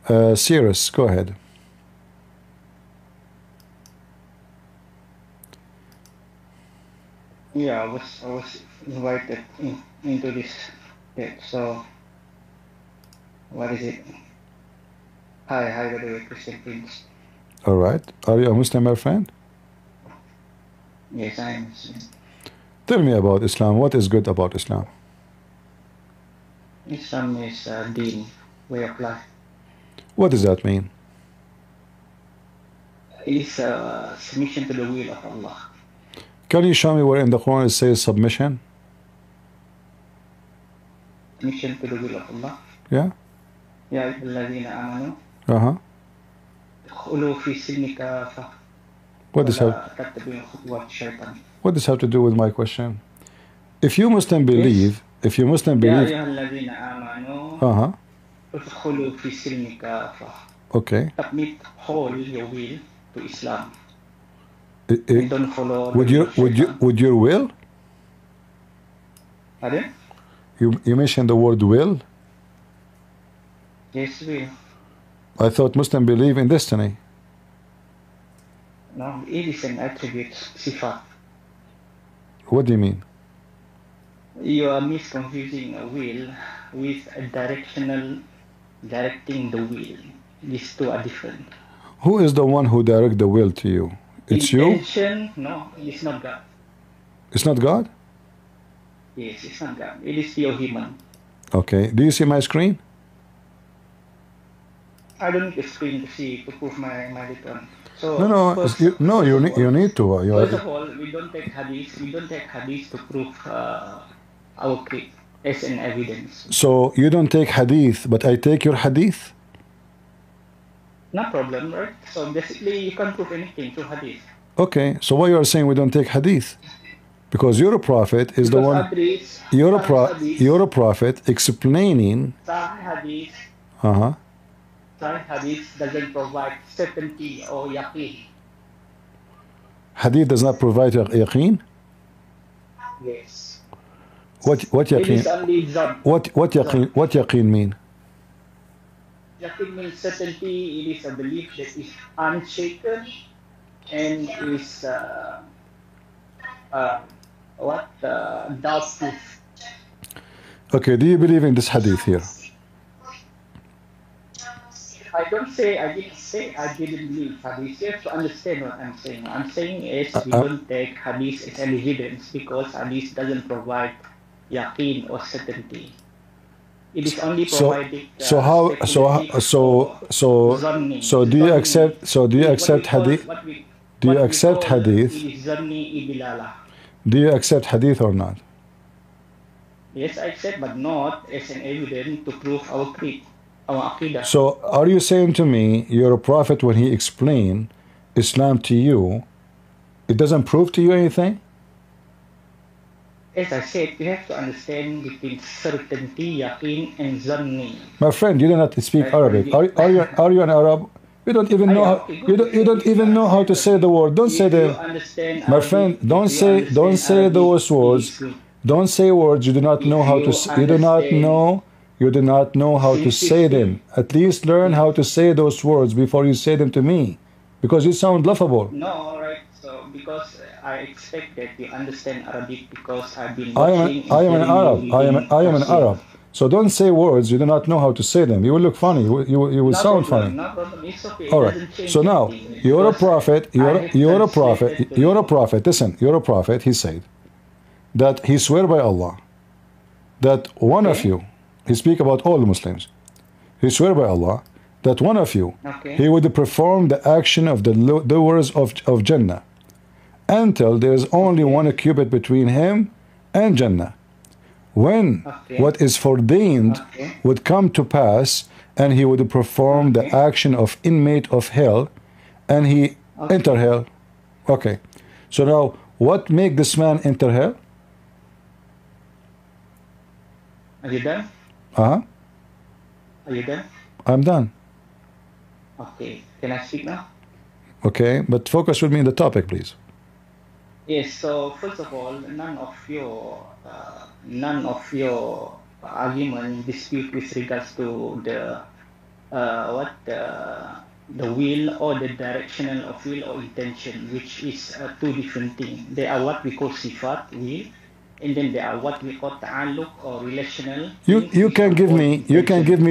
Cyrus, go ahead. Yeah, I was invited into this bit. So, what is it? Hi, by the way, Christian Prince. All right. Are you a Muslim, my friend? Yes, I am Muslim. Tell me about Islam. What is good about Islam? Islam is a deen, way of life. What does that mean? It is a submission to the will of Allah. Can you show me where in the Quran it says submission? Submission to the will of Allah. Yeah. Ya ayyuhallazina amanu. Uh-huh. fi silmi kafa. What does have to do with my question? If you Muslim believe, if you Muslim believe, uh-huh. Okay. Submit whole your will to Islam. Don't follow. Would your will? Pardon? You mentioned the word will. Yes, will. I thought Muslim believe in destiny. No, it is an attribute, sifat. What do you mean? You are misconfusing a will with a directing the will. These two are different. Who is the one who directs the will to you? It's Intention, you? No, it's not God. It's not God? Yes, it's not God. It is your human. Okay. Do you see my screen? I don't need a screen to prove my return. So you need to. First of all, we don't take hadith. We don't take hadith to prove our creed as an evidence. So you don't take hadith, but I take your hadith? No problem, right? So basically, you can't prove anything through hadith. Okay. So why you are saying we don't take hadith? Because your prophet is the one. You're a prophet explaining. Hadith. Uh-huh. Hadith doesn't provide certainty or yaqeen. Hadith does not provide yaqeen? Yes. What yaqeen? It is only zan. What yaqeen mean? Yaqeen means certainty. It is a belief that is unshaken and is doubtful. Okay, do you believe in this hadith here? I didn't say I didn't believe hadith. You have to understand what I'm saying. I'm saying is we don't take hadith as an evidence because hadith doesn't provide yaqeen or certainty. It is only providing. So do you accept hadith? Do you accept hadith? Do you accept hadith or not? Yes, I accept, but not as an evidence to prove our creed. So are you saying to me you're a prophet when he explained Islam to you, it doesn't prove to you anything? As I said, you have to understand between certainty, yaqeen, and zanni. My friend, you do not speak Arabic. Are you an Arab? You don't even know you don't even know how to say the word. Don't say the. My friend, don't say those words. Don't say words you do not know how to. You do not know. You do not know how to say them. At least learn how to say those words before you say them to me, because you sound laughable. No, all right. So because I expect that you understand Arabic because I've been watching. I am an Arab. I am an Arab. So don't say words you do not know how to say them. You will look funny. You will sound funny. No problem. It's okay. All right. So now you're a prophet. You're a prophet. You're a prophet. Listen, you're a prophet. He said that he swear by Allah that one of you. He speak about all the Muslims. He swear by Allah that one of you, he would perform the action of the doors of Jannah until there is only one cubit between him and Jannah. When what is foreordained would come to pass, and he would perform the action of inmate of hell, and he enter hell. Okay. So now, what make this man enter hell? Are you done? Uh-huh. Are you done? I'm done. Okay. Can I speak now? Okay, but focus with me on the topic, please. Yes. So first of all, none of your argument dispute with regards to the the will or the directional of will or intention, which is two different things. They are what we call sifat, will, and then they are what we call ta'alluq or relational. You can give me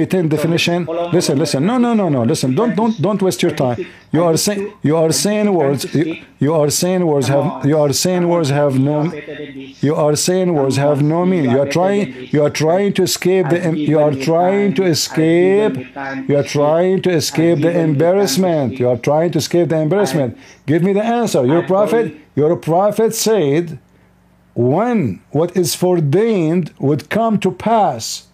10 definition. Listen. No. Listen. Don't waste your time. You are saying words have no meaning. You are trying to escape the embarrassment. Give me the answer. Your prophet said, when what is foreordained would come to pass.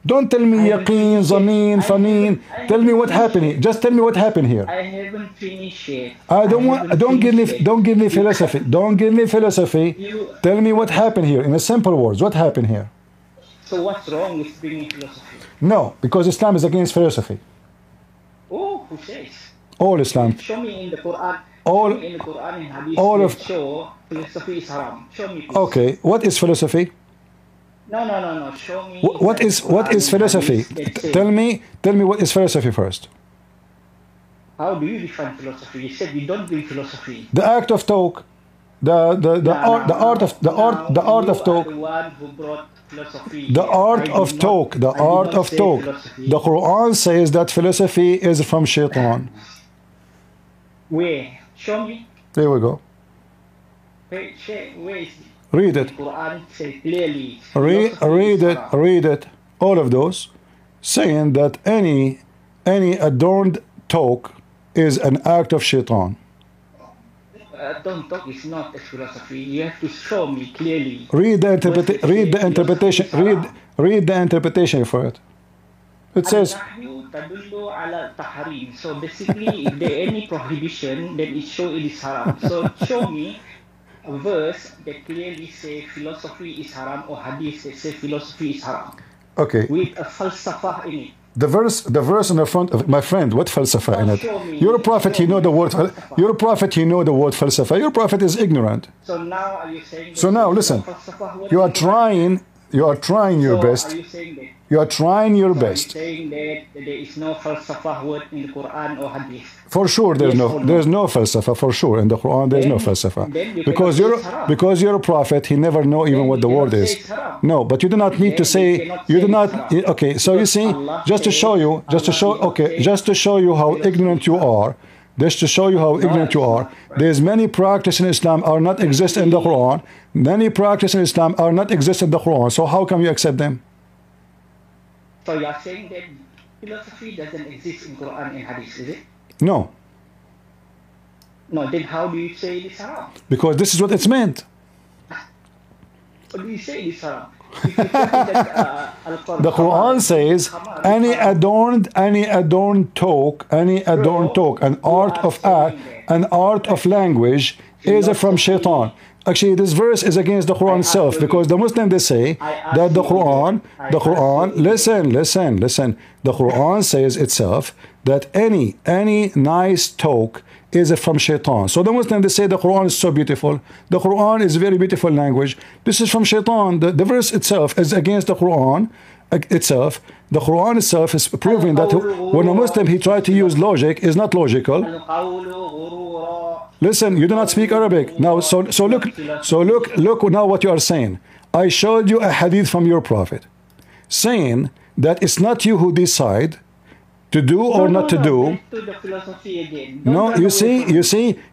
Don't tell me yaqeen, zameen, faneen. Tell me what happened here. Just tell me what happened here. I haven't finished yet. Don't give me philosophy. Don't give me philosophy. Tell me what happened here in a simple words. What happened here? So what's wrong with bringing philosophy? No, because Islam is against philosophy. Oh, who says? All Islam. Show me in the Quran. All in the Quran and Hadith. All of show philosophy is haram. Show me, please. Okay, what is philosophy? No. Show me. What is philosophy? Tell me what is philosophy first. How do you define philosophy? You said you don't bring philosophy. The act of talk, the art of talk. The one who brought philosophy. The art of talk. The Quran says that philosophy is from shaitan. Where? Show me. There we go. Where is it? Read it. The Quran says clearly. Read it. All of those saying that any adorned talk is an act of shaitan. Adorned talk is not a philosophy. You have to show me clearly. Read the interpretation. Read the interpretation for it. It says. So basically, if there any prohibition, then it is haram. So show me a verse that clearly say philosophy is haram, or hadith that say philosophy is haram. Okay. With a falsafa in it. The verse in the front of my friend. What falsafa in it? You're a prophet. You know the word. You're a prophet. You know the word falsafa. Your prophet is ignorant. So now are you saying? So now listen. You are trying your best. Are you saying that? You are trying your best. Saying that there is no falsafa word in the Quran or hadith. For sure, there's no falsafa. For sure, in the Quran, there's no falsafa. Because you're a prophet. He never know even what the word is. No, but you do not need to say. You do not. Okay, so you see, just to show you how ignorant you are. Just to show you how ignorant you are. There's many practices in Islam are not exist in the Quran. Many practices in Islam are not exist in the Quran. So how come you accept them? So you are saying that philosophy doesn't exist in Quran and Hadith, is it? No. No, then how do you say it is haram? Because this is what it's meant. What do you say it is haram? The Quran says any adorned talk, an art of act, an art of language is from shaitan. Actually, this verse is against the Quran itself, because the Muslims, they say that the Quran, listen. The Quran says itself that any nice talk is from shaitan. So the Muslims, they say the Quran is so beautiful. The Quran is very beautiful language. This is from shaitan. The verse itself is against the Quran itself. The Quran itself is proving that when a Muslim, he tried to use logic, is not logical. Listen, you do not speak Arabic. Now, so look now what you are saying. I showed you a hadith from your prophet saying that it's not you who decide to do or not to do. No, you see,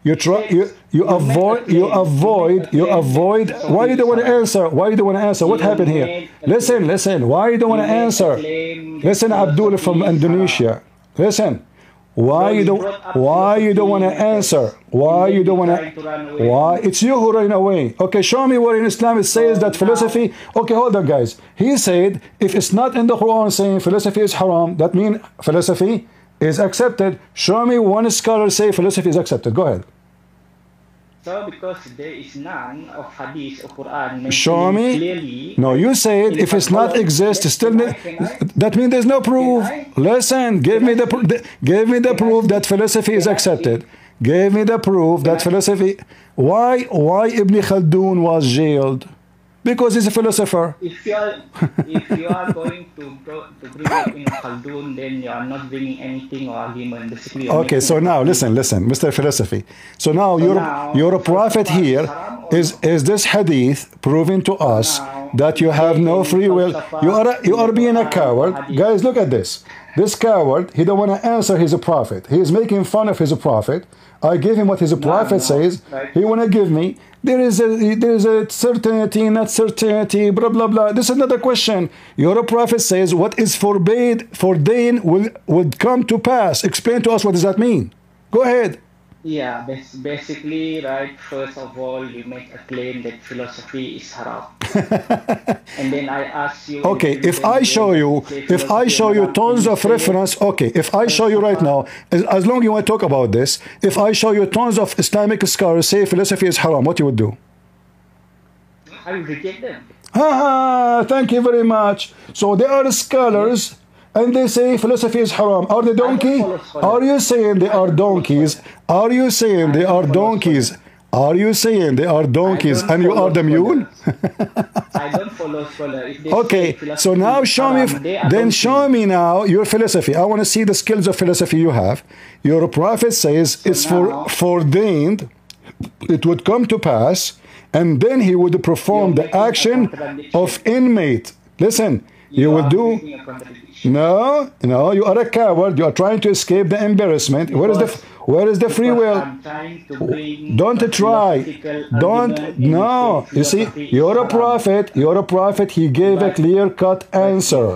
you avoid. Why you don't want to answer? What happened here? Listen. Why you don't want to answer? Listen, Abdul from Indonesia. Listen. Why you don't want to answer? Why it's you who ran away? Okay, show me where in Islam it says that philosophy. Okay, hold on, guys. He said if it's not in the Quran saying philosophy is haram, that means philosophy is accepted. Show me one scholar say philosophy is accepted. Go ahead. So because there is none of hadith or Quran. Show me. Clearly, no, you said if it's not exist, still that means there's no proof. Listen, give me the proof that philosophy is accepted. Give me the proof that philosophy. Why Ibn Khaldun was jailed? Because he's a philosopher. If you are going to bring up in Khaldun, then you are not bringing anything or argument. Basically, Okay, so now listen, Mr. Philosophy. So now you're a prophet here. Is this hadith proving to us that you have no free will? You are being a coward. Guys, look at this. This coward, he don't want to answer. He's a prophet. He is making fun of his prophet. I gave him what his prophet says. He want to give me. There is a certainty, not certainty, blah, blah, blah. This is another question. Your prophet says what is forbidden will come to pass. Explain to us, what does that mean? Go ahead. Yeah, basically, right, first of all, you make a claim that philosophy is haram. And then I ask you... Okay, if I show you tons of reference, okay, if I show you right now, as long as you want to talk about this, if I show you tons of Islamic scholars say philosophy is haram, what you would do? I will reject them. Thank you very much. So there are scholars... and they say philosophy is haram. Are they donkey? Are you saying they are donkeys? Are you saying they are donkeys? Are you saying they are donkeys and you are the mule? I don't follow scholars. Okay, so now show me, then show me now your philosophy. I want to see the skills of philosophy you have. Your prophet says it's foreordained, it would come to pass, and then he would perform the action of inmate. Listen, you will do... No, you are a coward. You are trying to escape the embarrassment. Where is the free will? Don't try. No. You see, you're a prophet. He gave a clear-cut answer.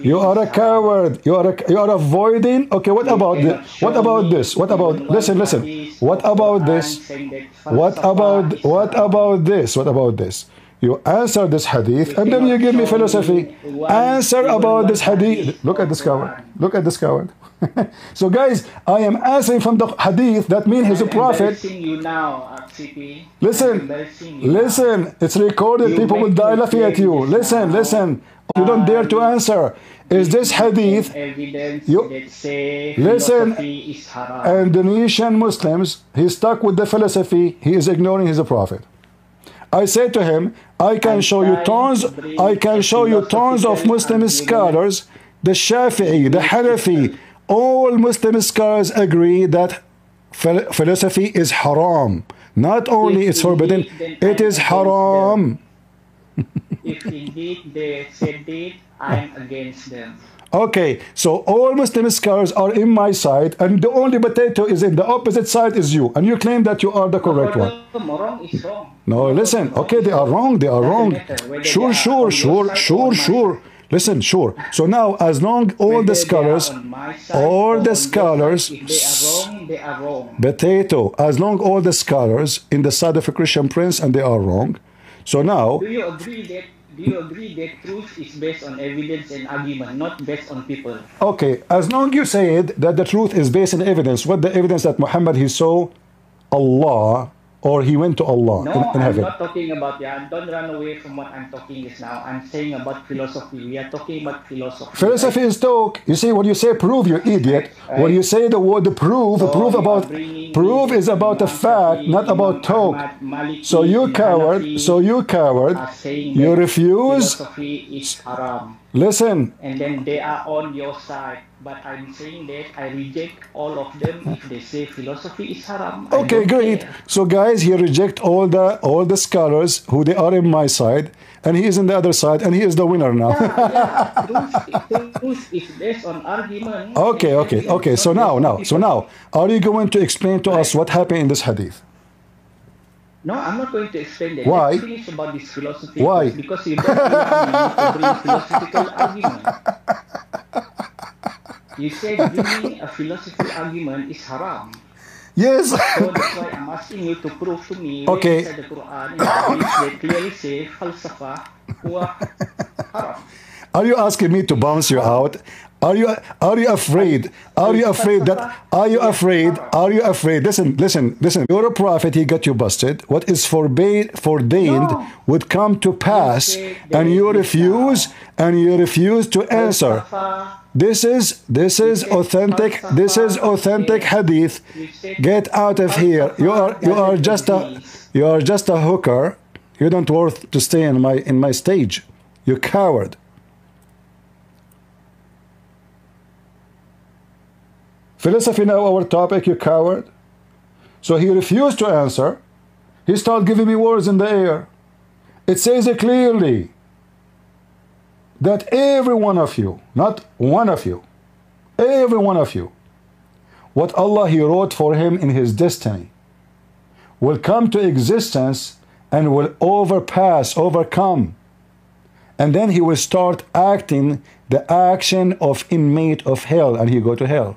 You are a coward. You are avoiding. Okay, what about this? What about listen. What about this? What about this? You answer this hadith and then you give me philosophy. Answer about this hadith. Look at this coward. So guys, I am answering from the hadith. That means he's a prophet. Listen, it's recorded. People will die laughing at you. Listen. You don't dare to answer. Is this hadith? Listen, Indonesian Muslims, he's stuck with the philosophy. He is ignoring he's a prophet. I said to him, I can show you tons of Muslim scholars, the Shafi'i, the Hanafi, all Muslim scholars agree that philosophy is haram. Not only it's forbidden, it is haram. If indeed they said it, I am against them. Okay, so all Muslim scholars are in my side, and the only potato is in the opposite side is you, and you claim that you are the correct one. Wrong is wrong. No, listen. Okay, they are wrong. Sure. Listen, sure. So now, as long all the scholars, they are wrong. Potato. As long all the scholars in the side of a Christian prince, and they are wrong. So now. Do you agree that truth is based on evidence and argument, not based on people? Okay, as long you said that the truth is based on evidence, what the evidence that Muhammad, he saw Allah, or he went to Allah in heaven? I'm not talking about, don't run away from what I'm talking is now. I'm saying about philosophy. We are talking about philosophy. Philosophy is talk. You see, when you say prove, you idiot. Right. When you say the word prove is about a fact, not about talk. So you coward, you refuse. Philosophy is haram. Listen. And then they are on your side. But I'm saying that I reject all of them if they say philosophy is haram. Okay, great. So guys, he reject all the scholars who they are in my side, and he is in the other side, and he is the winner now. Truth is based on argument. Okay. So now, are you going to explain to us what happened in this hadith? No, I'm not going to explain that. Why? Let's finish about this philosophy. Why? Because you don't want me to bring philosophical argument. You said bringing a philosophical argument is haram. Yes. So that's why I'm asking you to prove to me okay. where inside the Quran they clearly say falsafa huwa haram. Are you asking me to bounce you out? Are you afraid? Are you afraid? Listen. You're a prophet. He got you busted. What is foreordained would come to pass, and you refuse to answer. This is authentic. This is authentic hadith. Get out of here. You are just a hooker. You don't worth to stay in my stage. You coward. Philosophy now our topic, you coward. So he refused to answer. He started giving me words in the air. It says it clearly that every one of you, not one of you, every one of you, what Allah He wrote for him in his destiny will come to existence and will overcome. And then he will start acting the action of inmate of hell, and he go to hell.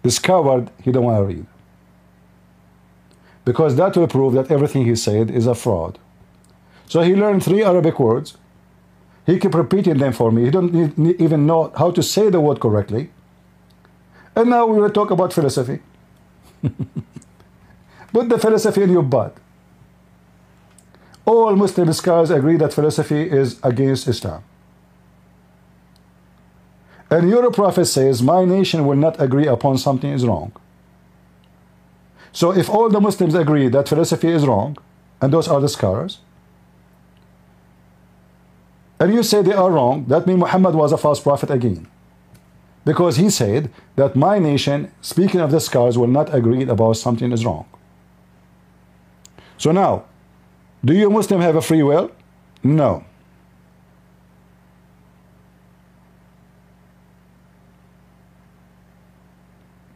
This coward, he don't want to read. Because that will prove that everything he said is a fraud. So he learned 3 Arabic words. He kept repeating them for me. He don't even know how to say the word correctly. And now we will talk about philosophy. Put the philosophy in your butt. All Muslim scholars agree that philosophy is against Islam. And your prophet says, my nation will not agree upon something is wrong. So if all the Muslims agree that philosophy is wrong, and those are the scholars, and you say they are wrong, that means Muhammad was a false prophet again. Because he said that my nation, speaking of the scholars, will not agree about something is wrong. So now, do you Muslim have a free will? No.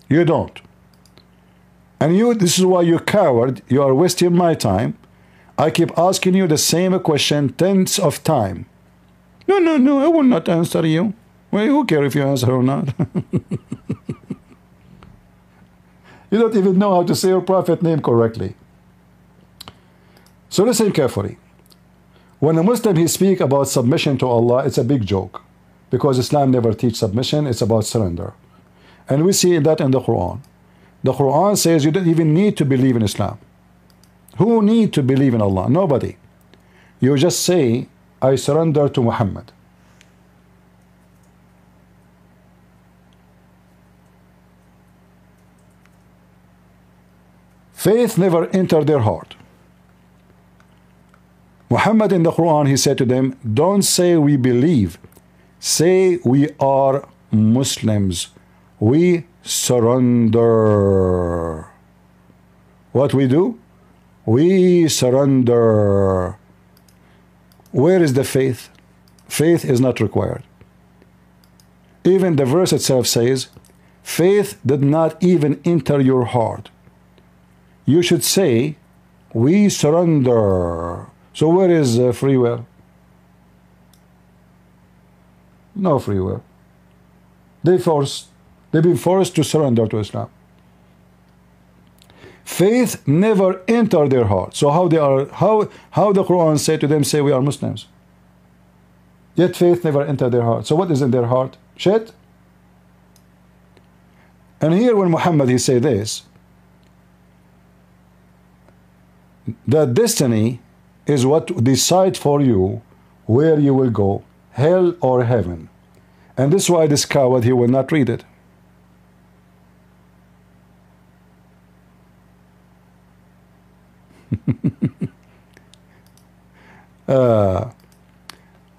You don't. And you, this is why you're coward. You are wasting my time. I keep asking you the same question tens of time. No, no, no, I will not answer you. Well, who cares if you answer or not? You don't even know how to say your prophet name correctly. So listen carefully. When a Muslim he speak about submission to Allah, it's a big joke. Because Islam never teach submission, it's about surrender. And we see that in the Quran. The Quran says you don't even need to believe in Islam. Who need to believe in Allah? Nobody. You just say, I surrender to Muhammad. Faith never entered their heart. Muhammad in the Quran, he said to them, don't say we believe. Say we are Muslims. We surrender. What we do? We surrender. Where is the faith? Faith is not required. Even the verse itself says, faith did not even enter your heart. You should say, we surrender. So where is free will? No free will. They've been forced to surrender to Islam. Faith never entered their heart. So how the Quran said to them, say we are Muslims. Yet faith never entered their heart. So what is in their heart? Shit. And here when Muhammad he say this, that destiny is what decide for you where you will go, hell or heaven. And this is why this coward, he will not read it.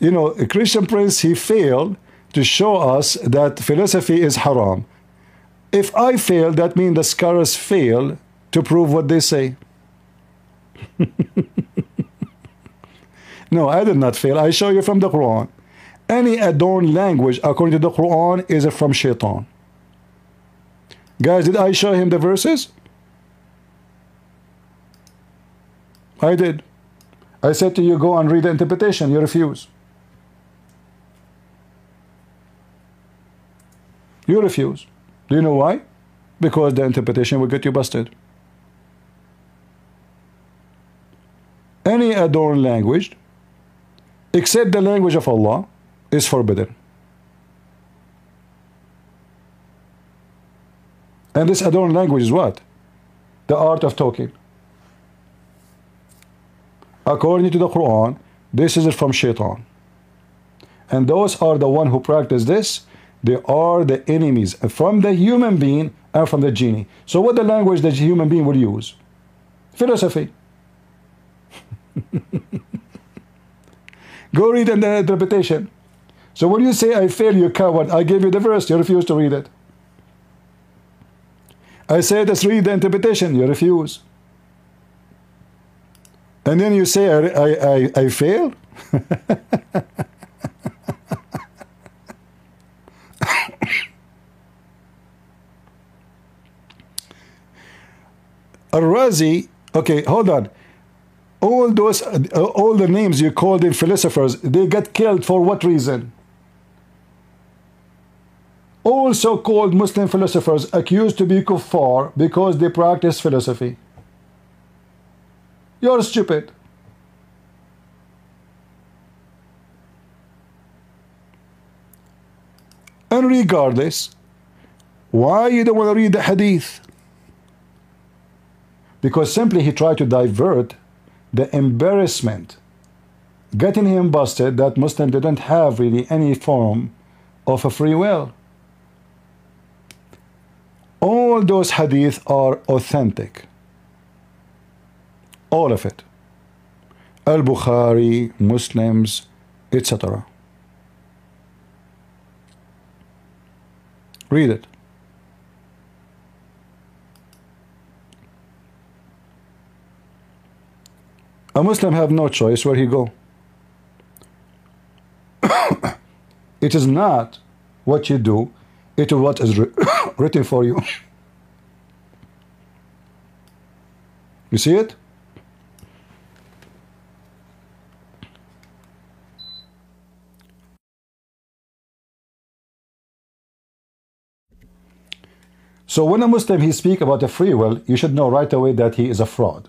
You know, a Christian Prince, he failed to show us that philosophy is haram. If I fail, that means the scholars fail to prove what they say. No, I did not fail. I show you from the Quran. Any adorned language, according to the Quran, is from shaitan. Guys, did I show him the verses? I did. I said to you, go and read the interpretation. You refuse. You refuse. Do you know why? Because the interpretation will get you busted. Any adorned language, except the language of Allah, is forbidden. And this adorned language is what? The art of talking. According to the Quran, this is from shaitan. And those are the one who practice this. They are the enemies from the human being and from the genie. So what the language the human being will use? Philosophy. Go read in the interpretation. So when you say I fail, you coward, I gave you the verse, you refuse to read it. I said let's read the interpretation, you refuse. And then you say I fail? Al-Razi, okay, hold on. All the names you called in philosophers, they got killed for what reason? All so-called Muslim philosophers accused to be kuffar because they practice philosophy. You're stupid. And regardless, why you don't want to read the hadith? Because simply he tried to divert the embarrassment, getting him busted that Muslims didn't have really any form of a free will. All those hadith are authentic. All of it. Al-Bukhari, Muslims, etc. Read it. A Muslim have no choice where he go. It is not what you do, it is what is written for you. You see it? So when a Muslim he speak about a free will, you should know right away that he is a fraud.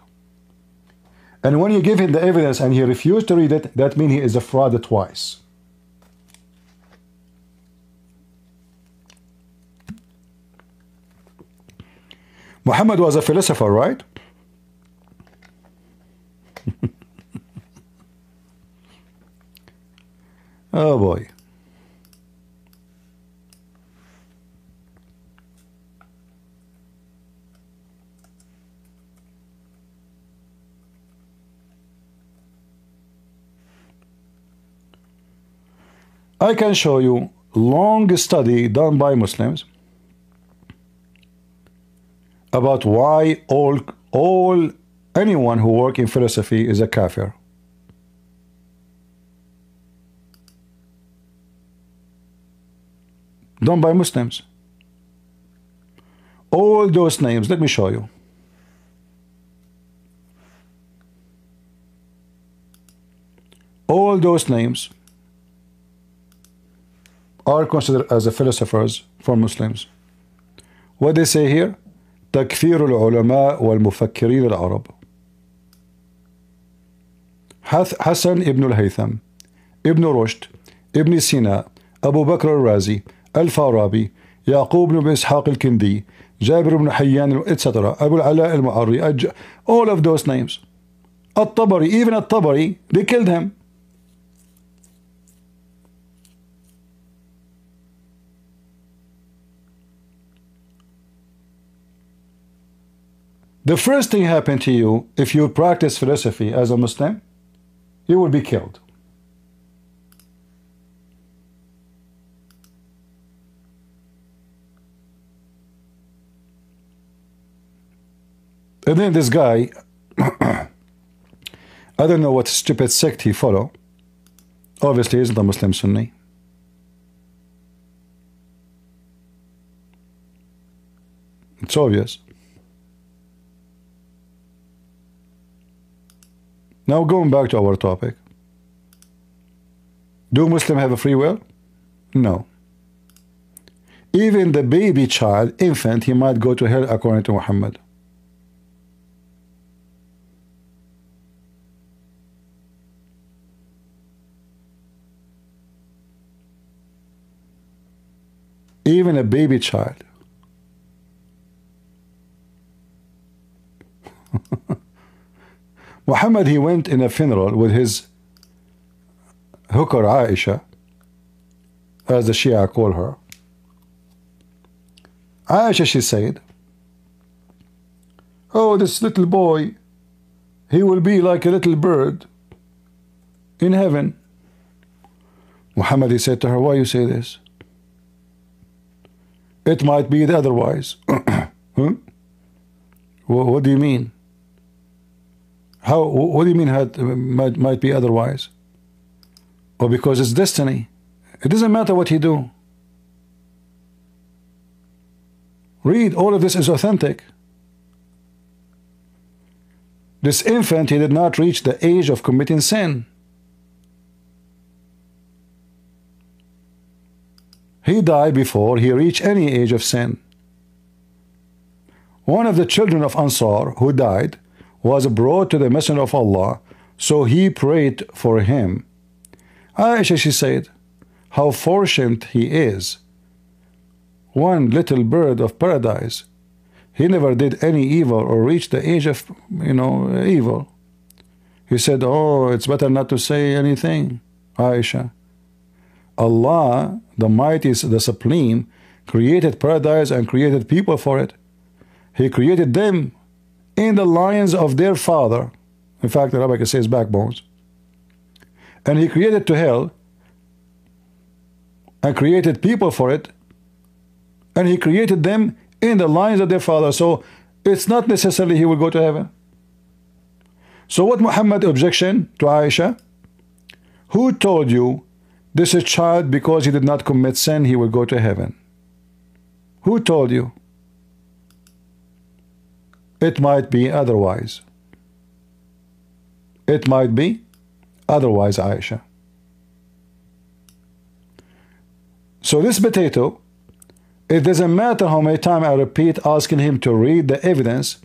And when you give him the evidence and he refused to read it, that means he is a fraud twice. Muhammad was a philosopher, right? Oh boy. I can show you long study done by Muslims about why anyone who work in philosophy is a kafir. Done by Muslims. All those names, let me show you. All those names are considered as the philosophers for Muslims. What they say here? تكفير العلماء والمفكرين العرب. حسن ابن الهيثم، ابن رشد، ابن سينا، أبو بكر الرازي، الفارابي، يعقوب بن إسحاق الكندي، جابر بن حيان, etc. أبو العلاء المعري, all of those names. الطبري, even الطبري, they killed him. The first thing happened to you if you practice philosophy as a Muslim, you will be killed. And then this guy, I don't know what stupid sect he follow. Obviously, he isn't a Muslim Sunni. It's obvious. Now going back to our topic. Do Muslims have a free will? No. Even the baby child, infant, he might go to hell according to Muhammad. Even a baby child. Muhammad, he went in a funeral with his hooker Aisha, as the Shia call her. Aisha, she said, oh, this little boy, he will be like a little bird in heaven. Muhammad, he said to her, why you say this? It might be otherwise. Huh? What do you mean? How? What do you mean might be otherwise? Or because it's destiny. It doesn't matter what he do. Read, all of this is authentic. This infant, he did not reach the age of committing sin. He died before he reached any age of sin. One of the children of Ansar who died was brought to the Messenger of Allah, so he prayed for him. Aisha, she said, how fortunate he is. One little bird of paradise. He never did any evil or reached the age of, evil. He said, oh, it's better not to say anything, Aisha. Allah, the Mighty, the Supreme, created paradise and created people for it. He created them in the lines of their father. In fact, the Rabbi says backbones. And he created to hell and created people for it. And he created them in the lines of their father. So it's not necessarily he will go to heaven. So what Muhammad's objection to Aisha? Who told you this is child because he did not commit sin, he will go to heaven? Who told you? It might be otherwise. It might be otherwise, Aisha. So this potato, it doesn't matter how many times I repeat asking him to read the evidence,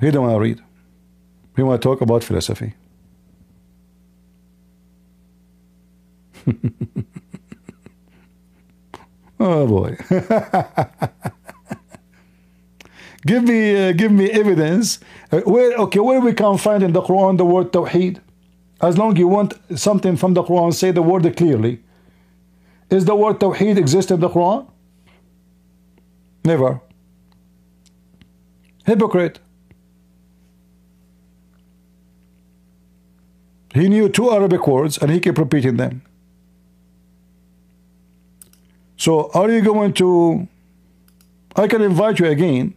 he don't want to read. He want to talk about philosophy. Oh boy. Give me evidence. Where we can find in the Quran the word Tawheed? As long as you want something from the Quran, say the word clearly. Is the word Tawheed exist in the Quran? Never. Hypocrite. He knew 2 Arabic words and he kept repeating them. So are you going to... I can invite you again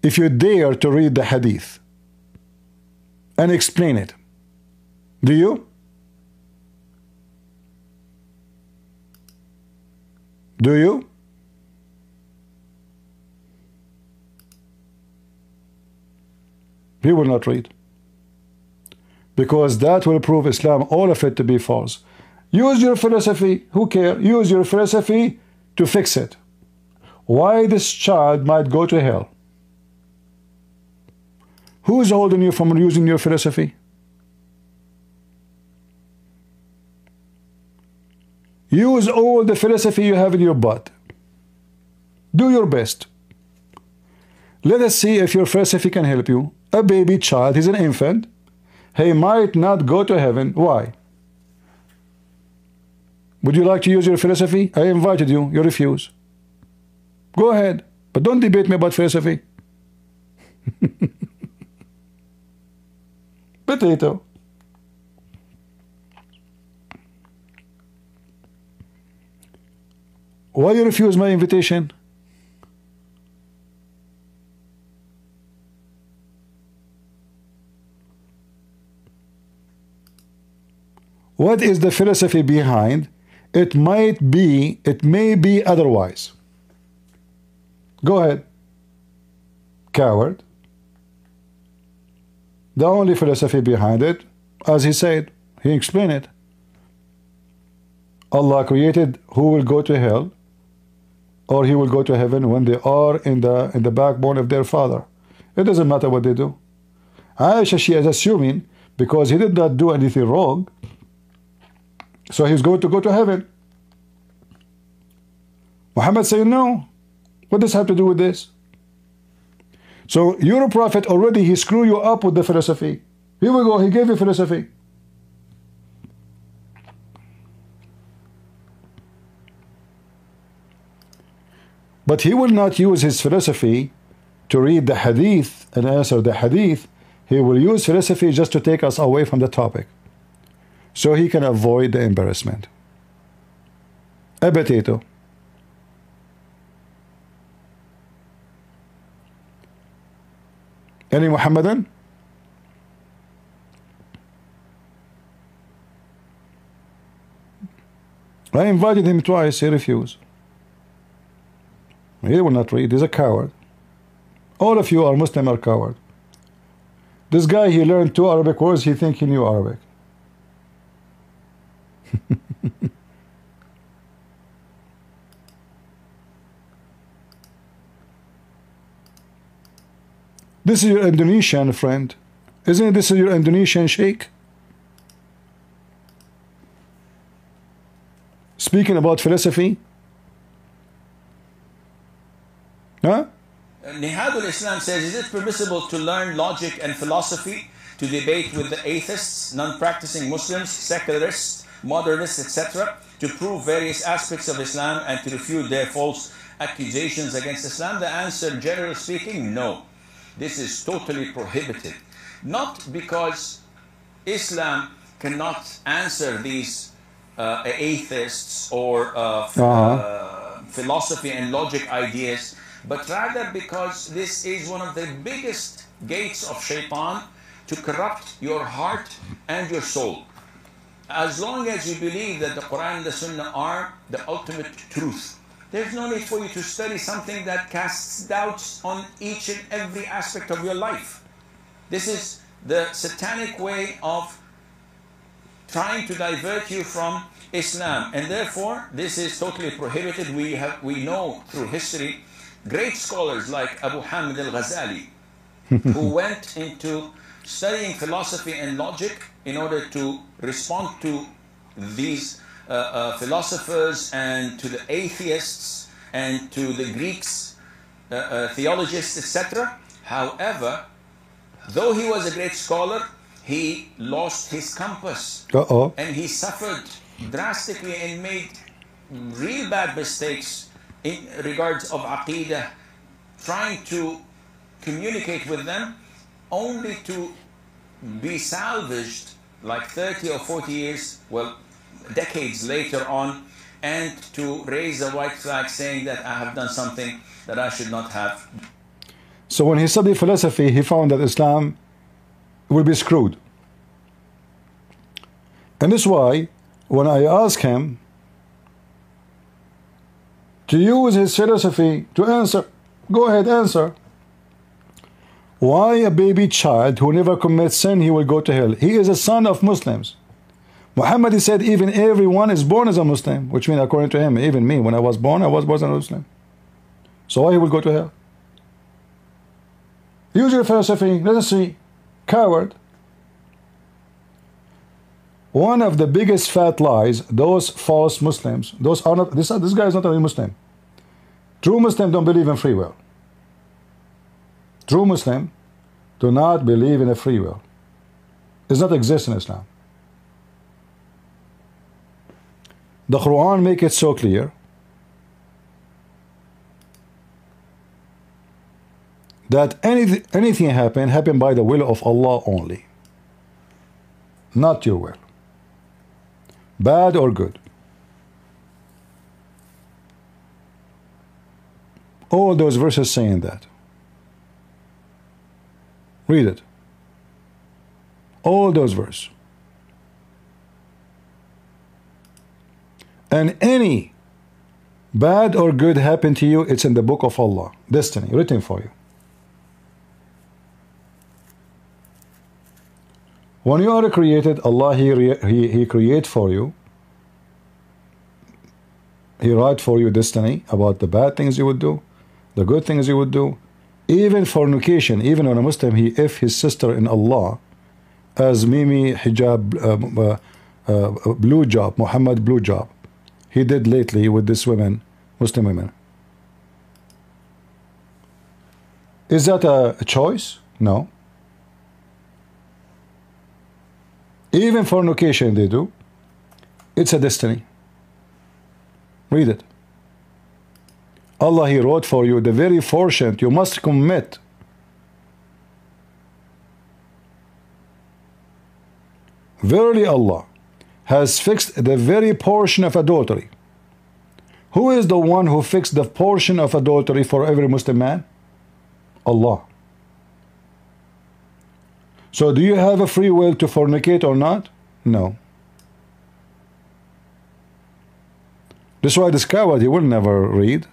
if you dare to read the hadith and explain it. Do you? Do you? He will not read. Because that will prove Islam, all of it, to be false. Use your philosophy. Who cares? Use your philosophy to fix it. Why this child might go to hell? Who is holding you from using your philosophy? Use all the philosophy you have in your butt. Do your best. Let us see if your philosophy can help you. A baby child, he's an infant. He might not go to heaven. Why? Would you like to use your philosophy? I invited you. You refuse. Go ahead. But don't debate me about philosophy. Potato. Why you refuse my invitation? What is the philosophy behind? It may be otherwise. Go ahead. Coward. The only philosophy behind it, as he said, he explained it. Allah created who will go to hell or he will go to heaven when they are in the backbone of their father. It doesn't matter what they do. Aisha, she is assuming because he did not do anything wrong, so he's going to go to heaven. Muhammad saying, no. What does have to do with this? So your prophet already, he screwed you up with the philosophy. Here we go, he gave you philosophy. But he will not use his philosophy to read the hadith and answer the hadith, he will use philosophy just to take us away from the topic, so he can avoid the embarrassment. A potato. Any Muhammadan? I invited him twice, he refused. He will not read, he's a coward. All of you are Muslim or coward. This guy, he learned 2 Arabic words, he think he knew Arabic. This is your Indonesian friend. Isn't it? This is your Indonesian sheikh? Speaking about philosophy. Huh? Nihadul Islam says, is it permissible to learn logic and philosophy to debate with the atheists, non-practicing Muslims, secularists, modernists, etc., to prove various aspects of Islam and to refute their false accusations against Islam? The answer, generally speaking, no. This is totally prohibited. Not because Islam cannot answer these atheists or philosophy and logic ideas, but rather because this is one of the biggest gates of shaitan to corrupt your heart and your soul. As long as you believe that the Quran and the Sunnah are the ultimate truth, there's no need for you to study something that casts doubts on each and every aspect of your life. This is the satanic way of trying to divert you from Islam, and therefore this is totally prohibited. We know through history great scholars like Abu Hamid al-Ghazali who went into studying philosophy and logic in order to respond to these philosophers and to the atheists and to the Greeks, theologists, etc. However, though he was a great scholar, he lost his compass. And he suffered drastically and made real bad mistakes in regards of Aqidah, trying to communicate with them only to be salvaged like 30 or 40 years, well, decades later on, and to raise a white flag saying that I have done something that I should not have. So when he studied philosophy, he found that Islam will be screwed. And this is why when I ask him to use his philosophy to answer, go ahead, answer. Why a baby child who never commits sin, he will go to hell? He is a son of Muslims. Muhammad said even everyone is born as a Muslim, which means according to him, even me, when I was born a Muslim. So why he will go to hell? Use your philosophy. Let us see. Coward. One of the biggest fat lies, those false Muslims, those are not, this guy is not a real Muslim. True Muslim don't believe in free will. True Muslim do not believe in a free will. It does not exist in Islam. The Quran makes it so clear that anything happen by the will of Allah only, not your will, bad or good. All those verses saying that. Read it. All those verses. And any bad or good happen to you, it's in the book of Allah, destiny, written for you. When you are created, Allah, He create for you. He write for you destiny about the bad things you would do, the good things you would do. Even fornication, even when a Muslim, if his sister in Allah, as Mimi hijab, blue job, Muhammad blue job, he did lately with this women, Muslim women. Is that a choice? No. Even fornication they do. It's a destiny. Read it. Allah, He wrote for you the very fortunate you must commit verily Allah has fixed the very portion of adultery. Who is the one who fixed the portion of adultery for every Muslim man? Allah. So do you have a free will to fornicate or not? No. That's why this coward, he will never read.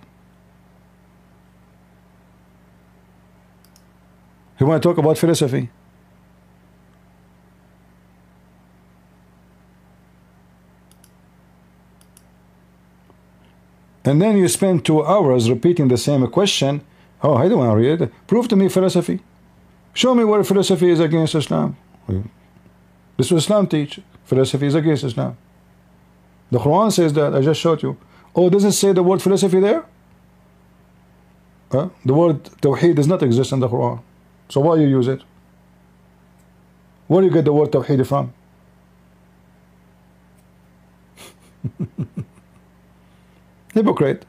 He want to talk about philosophy. And then you spend 2 hours repeating the same question. Oh, I don't want to read it. Prove to me philosophy. Show me where philosophy is against Islam. This is what Islam teach. Philosophy is against Islam. The Quran says that. I just showed you. Oh, does it say the word philosophy there? The word Tawheed does not exist in the Quran. So why you use it? Where do you get the word Tawheed from? Hypocrite.